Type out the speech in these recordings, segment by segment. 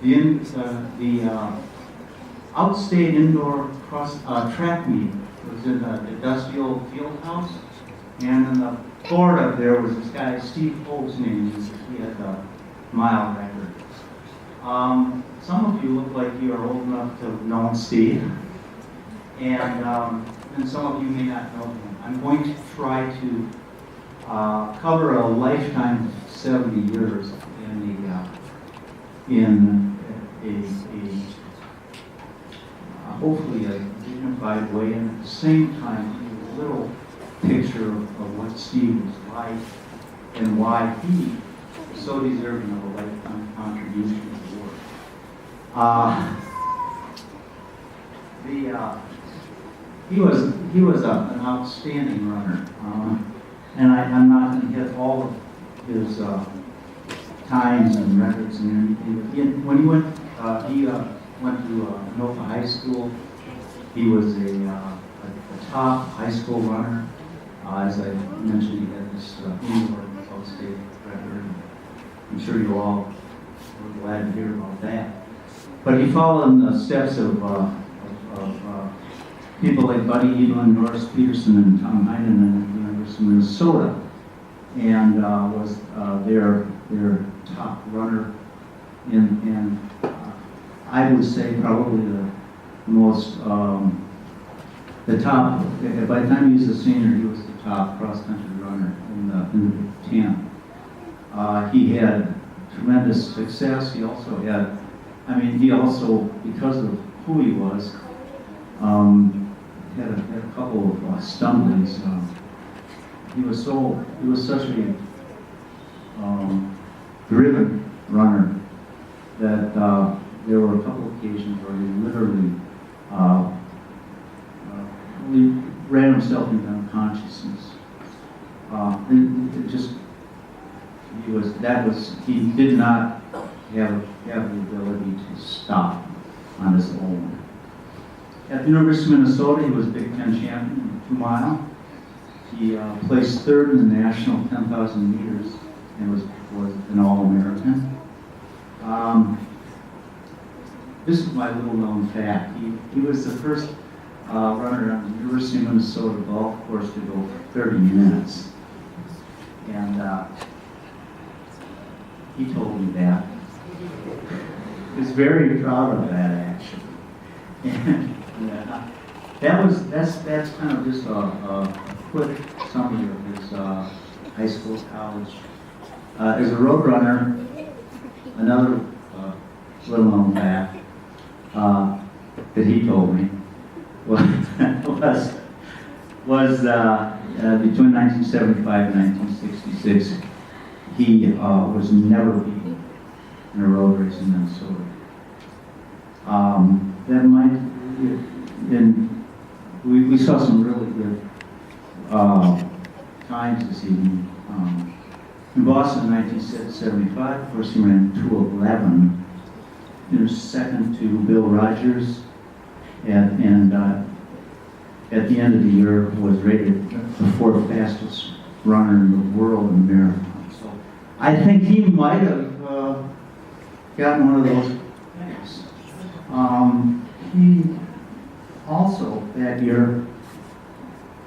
The outstate indoor cross track meet was in the industrial field house, and in the board up there was this guy Steve Hoag's name. He had a mile record. Some of you look like you are old enough to have known Steve, and some of you may not know him. I'm going to try to cover a lifetime of 70 years in hopefully a dignified way, and at the same time give a little picture of what Steve was like and why he is so deserving of a lifetime contribution to the work. He was an outstanding runner, and I'm not going to hit all of his times and records and anything. When he went to Nova High School, he was a top high school runner. As I mentioned, he had this indoor outstate record. I'm sure you all were glad to hear about that. But he followed in the steps of people like Buddy Edelin, Norris Peterson, and Tom Heineman at the University of Minnesota, and was their top runner, and I would say probably the most, the top, by the time he was a senior, he was the top cross-country runner in the Big Ten. He had tremendous success. He also had, because of who he was, had a couple of stumblings. He was such a driven runner that there were a couple of occasions where he literally ran himself into unconsciousness. He did not have the ability to stop on his own. At the University of Minnesota, he was Big Ten champion in 2 mile. He placed third in the national 10,000 meters and was an All-American. This is my little known fact. He was the first runner on the University of Minnesota golf course to go 30 minutes. And he told me that. He was very proud of that, actually. And that's kind of just a quick summary of his high school, college. As a road runner, another little known fact that he told me was between 1975 and 1966, he was never beaten in a road race in Minnesota. That might, and we saw some really good times this evening. In Boston in 1975, of course, he ran 2:11. He was second to Bill Rogers, and at the end of the year was rated the 4th fastest runner in the world in the marathon. So I think he might have gotten one of those things. He also that year,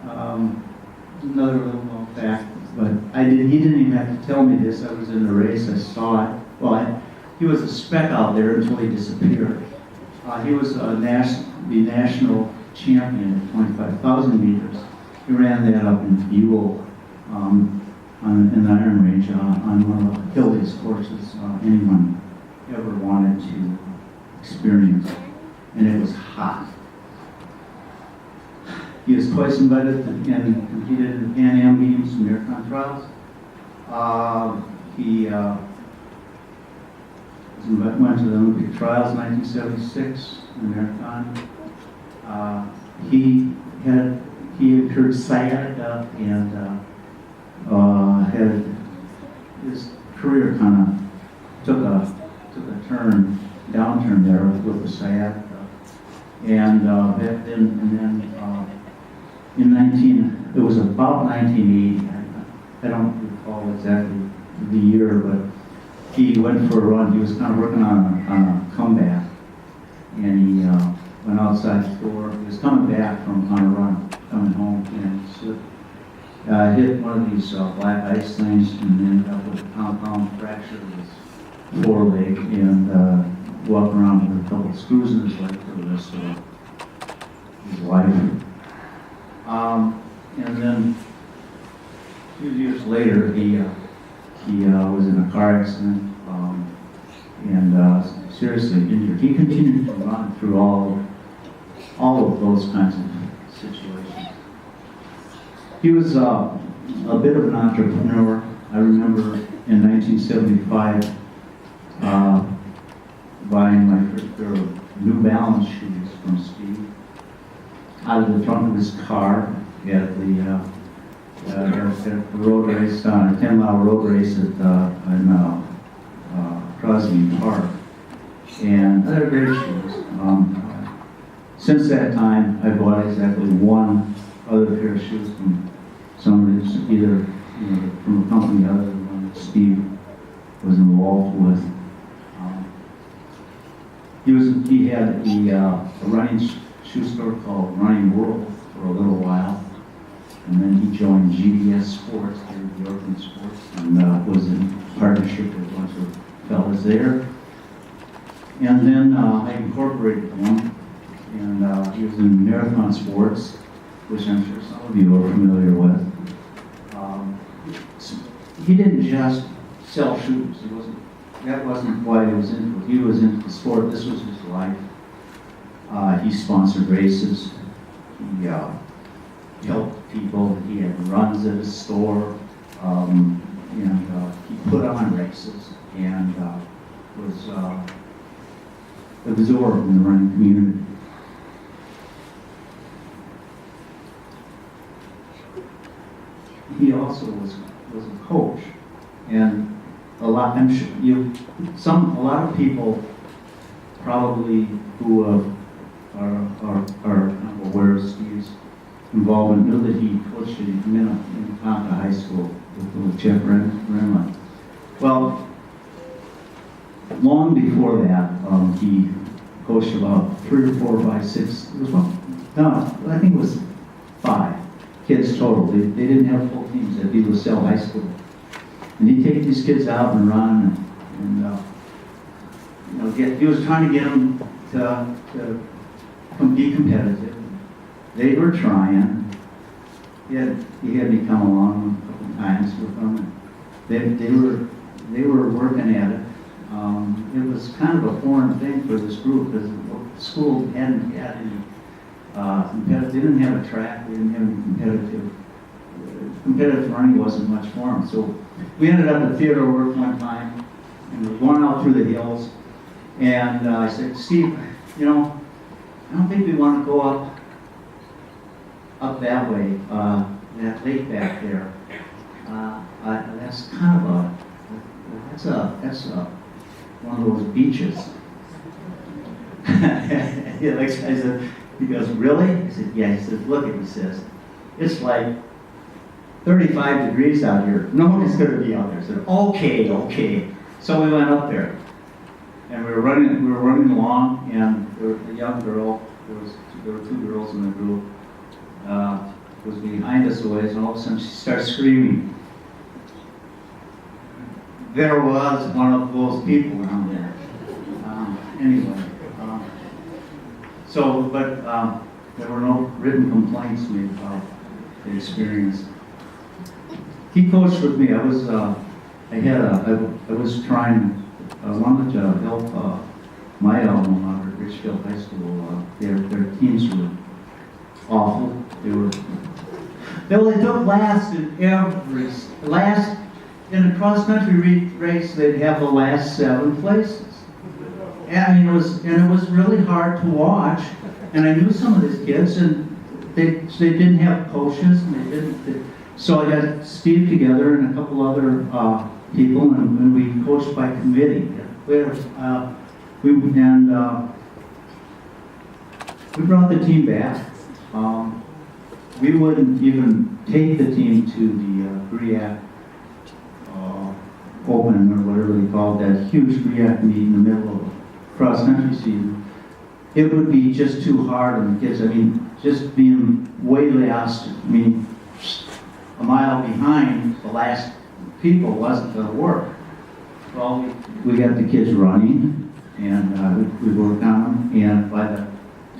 another little known fact, but he didn't even have to tell me this. I was in the race, I saw it. Well, he was a speck out there until he disappeared. He was the national champion at 25,000 meters. He ran that up in Buell in the Iron Range on one of the hilliest courses anyone ever wanted to experience, and it was hot. He was twice invited and competed in the Pan Am Games and marathon trials. He went to the Olympic trials in 1976 in the marathon. He incurred sciatica and had his career kind of took a downturn there with the sciatica. And then it was about 1980. I don't recall exactly the year, but he went for a run. He was kind of working on outside the store. He was coming back from on a run, coming home, and slipped, hit one of these black ice things and ended up with a compound fracture of his foreleg and walking around with a couple of screws in his leg for the rest of his life. And then a few years later, he was in a car accident and seriously injured. He continued to run through all of those kinds of situations. He was a bit of an entrepreneur. I remember in 1975 buying my first pair of New Balance shoes from Steve out of the trunk of his car at the road race, a 10-mile road race in Crosby Park. And they're great shoes. Since that time, I bought exactly one other pair of shoes from somebody, either from a company other than the one that Steve was involved with. He had a running shoe store called Running World for a little while, and then he joined GDS Sports, the Yorkland Sports, and was in partnership with a bunch of fellas there. And then I incorporated one, and he was in Marathon Sports, which I'm sure some of you are familiar with. He didn't just sell shoes. That wasn't why he was into it. He was into the sport. This was his life. He sponsored races. He helped people. He had runs at his store, and he put on races and was absorbed in the running community. He also was a coach, and a lot of people probably who are aware of Steve's involvement knew that he coached in Minnetonka High School with Jeff Renman. Well, long before that, he coached about 3 or 4, 5, 6. I think it was 5 kids total. They didn't have full teams at LaSalle High School. And he'd take these kids out and run, he was trying to get them to be competitive. They were trying. He had me come along a couple times with them. They were working at it. It was kind of a foreign thing for this group because the school hadn't had any competitive. They didn't have a track. They didn't have any competitive running wasn't much for them. So we ended up at theater work one time, and we were going out through the hills. And I said, Steve, I don't think we want to go up that way, that lake back there. That's kind of that's one of those beaches. He goes, really? I said, yeah. He said, look, he says, it's like 35 degrees out here. No one is going to be out there. I said, okay. So we went up there, and we were running along, and there was a young girl. There were 2 girls in the group. Was behind us a ways, and all of a sudden she starts screaming. There was one of those people down there. There were no written complaints made about the experience. He coached with me. I wanted to help my alma mater, Richfield High School. Their teams were awful. They took last in a cross-country race. They'd have the last 7 places. And it was really hard to watch. And I knew some of these kids, and they didn't have coaches, and so I got Steve together and a couple other people, and we coached by committee. We brought the team back. We wouldn't even take the team to the GRIAC Open, or whatever they called that huge GRIAC meet in the middle of a cross-country season. it would be just too hard on the kids. I mean, just being way last, I mean, a mile behind the last people wasn't going to work. Well, we got the kids running, and we worked on them, and by the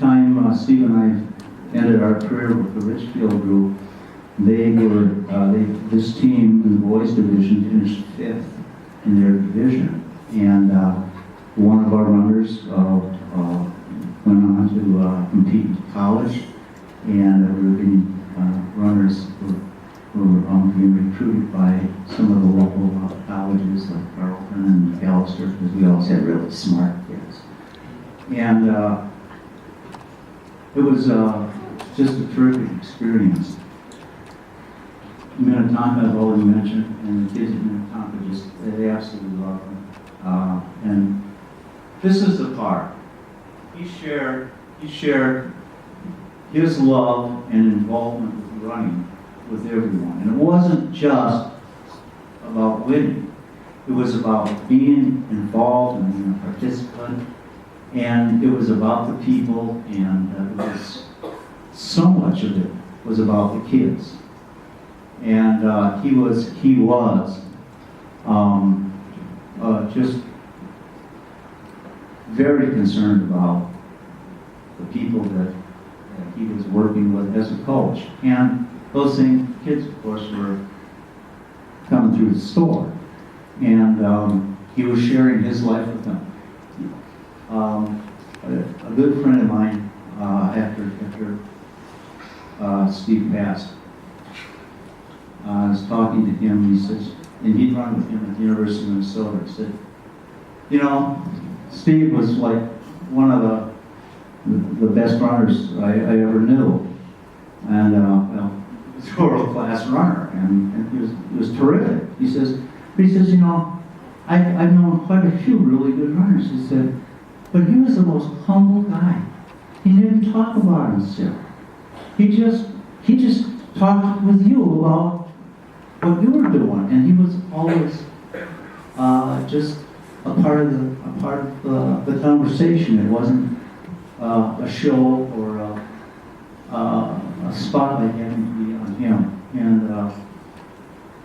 time Steve and I ended our career with the Richfield group, this team in the boys division finished 5th in their division, and one of our runners went on to compete in college, and we were getting runners were being recruited by some of the local colleges like Carleton and Galveston, because we always had really smart kids. And it was just a terrific experience. Minnetonka, I've already mentioned, and the kids at Minnetonka they absolutely love them. And this is the part. He shared his love and involvement with running with everyone. And it wasn't just about winning. It was about being involved and being a participant. And it was about the people, and it was so much of it was about the kids. And he was just very concerned about the people that he was working with as a coach. And those same kids, of course, were coming through the store. And he was sharing his life with them. A good friend of mine, after Steve passed, I was talking to him, he says, and he'd run with him at the University of Minnesota. He said, you know, Steve was like one of the best runners I ever knew. And he was a world-class runner, and he was terrific. He says, you know, I've known quite a few really good runners. He said, but he was the most humble guy. He didn't talk about himself. He just talked with you about what you were doing, and he was always just a part of the conversation. It wasn't a show or a spotlight having to be on him. And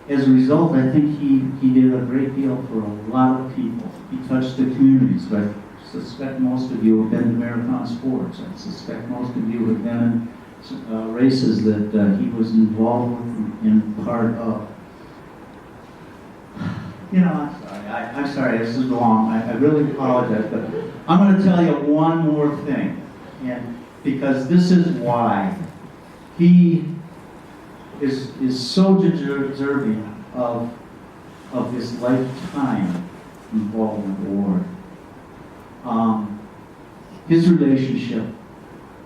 as a result, I think he did a great deal for a lot of people. He touched the communities. But I suspect most of you have been to marathon sports. I suspect most of you have been in races that he was involved with and part of. You know, I'm sorry, this is long. I really apologize, but I'm going to tell you one more thing, and because this is why he is so deserving of this lifetime involvement award. His relationship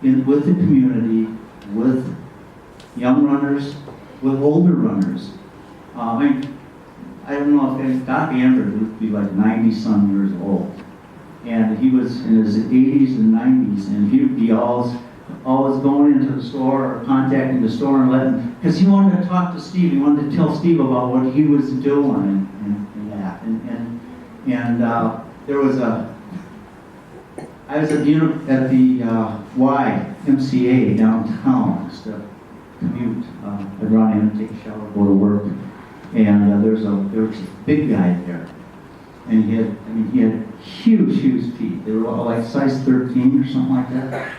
with the community, with young runners, with older runners. I don't know if Doc Amber would be like 90-some years old. And he was in his 80s and 90s, and he would be always going into the store or contacting the store and letting, because he wanted to talk to Steve. He wanted to tell Steve about what he was doing and that. And there was I was at the YMCA downtown, just to commute. I'd run in and take a shower, go to work. And there was a big guy there, and he had huge feet. They were all like size 13 or something like that.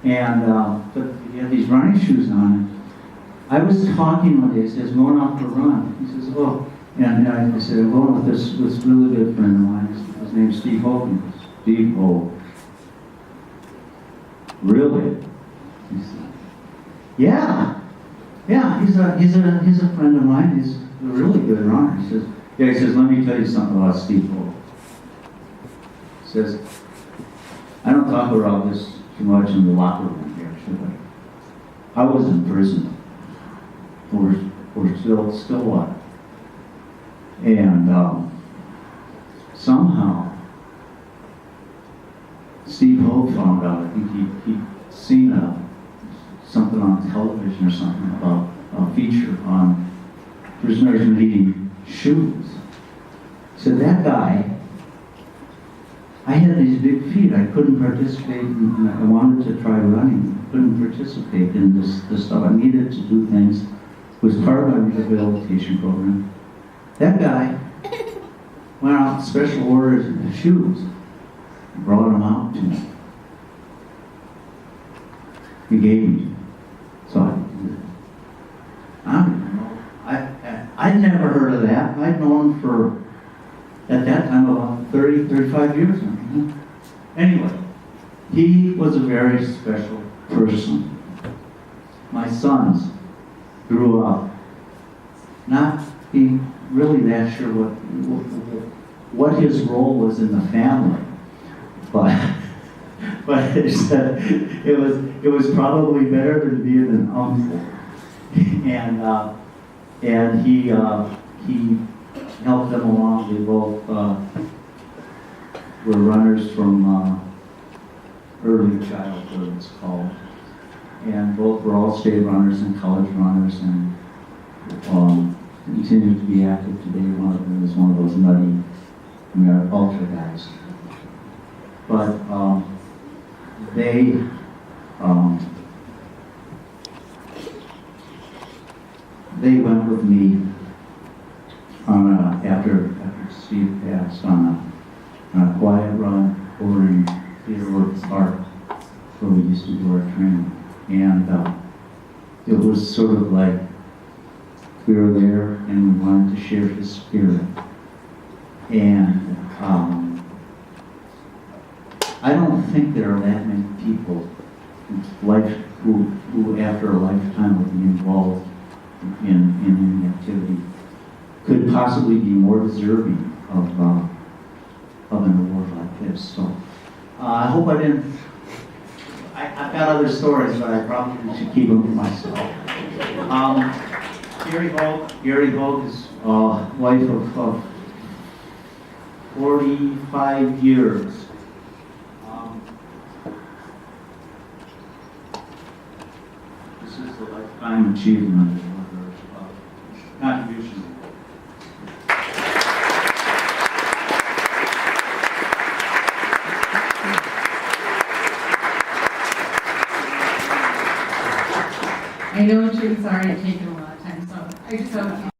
And but he had these running shoes on. I was talking one day. He says, going out for a run. He says, oh, and I said, I'm going with this really good friend of mine. His name's Steve Hoag. He goes, Steve Hoag. Really? He said, yeah, he's a friend of mine. He's a really good runner. He says, let me tell you something about Steve Hoag. He says, I don't talk about this too much in the locker room here, should I? I was in prison for still what? And somehow Steve Hoag found out. I think he'd seen something on television or something about a feature on prisoners needing shoes. So that guy I had these big feet. I couldn't participate in, I wanted to try running. I couldn't participate in this stuff. I needed to do things. It was part of my rehabilitation program. That guy went out and special ordered shoes. Brought them out to me. He gave me. So I did it. I don't know. I'd never heard of that. I'd known him for, at that time, about 30, 35 years. Anyway, he was a very special person. My sons grew up not being really that sure what his role was in the family, but it was probably better than being an uncle, and he helped them along. They both were runners from early childhood, it's called, and both were all-state runners and college runners, and continue to be active today. One of them is one of those nutty ultra guys. But they went with me on after Steve passed on a quiet run over in Peterworth Park where we used to do our training, and it was sort of like we were there and we wanted to share his spirit. And I don't think there are that many people who after a lifetime of being involved in any activity could possibly be more deserving of an award like this. So I hope I didn't. I've got other stories, but I probably should keep them to myself. Gary Hoag is wife of 45 years. This is the lifetime achievement of her contribution. I know I'm sure it's already taken a lot of time, so I just hope